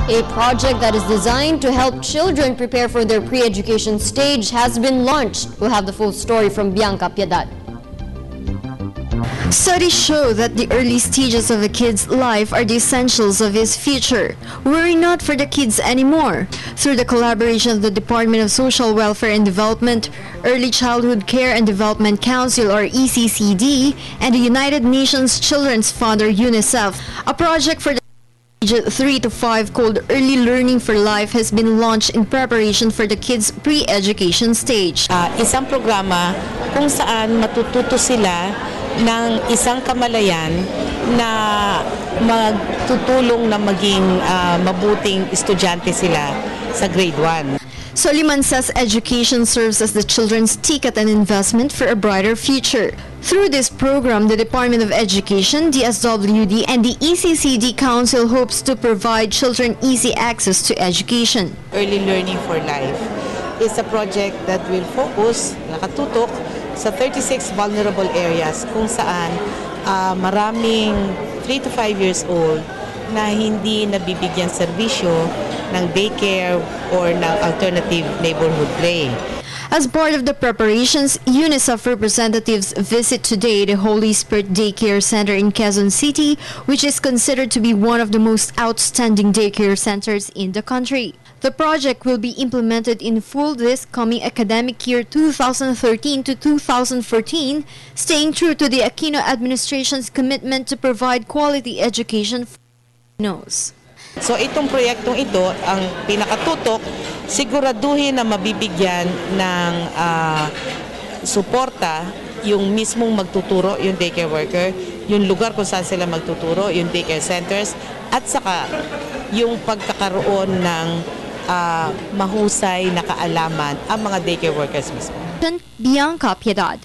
A project that is designed to help children prepare for their pre-education stage has been launched. We'll have the full story from Bianca Piedad. Studies show that the early stages of a kid's life are the essentials of his future. Worry not for the kids anymore. Through the collaboration of the Department of Social Welfare and Development, Early Childhood Care and Development Council or ECCD, and the United Nations Children's Fund or UNICEF, a project for the age 3 to 5 called Early Learning for Life has been launched in preparation for the kids' pre-education stage. Isang programa kung saan matututo sila ng isang kamalayan na magtutulong na maging mabuting estudyante sila sa grade 1. Soliman says education serves as the children's ticket and investment for a brighter future. Through this program, the Department of Education, DSWD, and the ECCD Council hopes to provide children easy access to education. Early Learning for Life is a project that will focus, nakatutok, sa 36 vulnerable areas kung saan maraming 3 to 5 years old na hindi nabibigyan serbisyo ng daycare or ng alternative neighborhood play. As part of the preparations, UNICEF representatives visit today the Holy Spirit Daycare Center in Quezon City, which is considered to be one of the most outstanding daycare centers in the country. The project will be implemented in full this coming academic year 2013 to 2014, staying true to the Aquino administration's commitment to provide quality education for Filipinos. So itong proyektong ito, ang pinakatutok, siguraduhin na mabibigyan ng suporta yung mismong magtuturo, yung daycare worker, yung lugar kung saan sila magtuturo, yung daycare centers, at saka yung pagkakaroon ng mahusay na kaalaman ang mga daycare workers mismo. Bianca Piedad.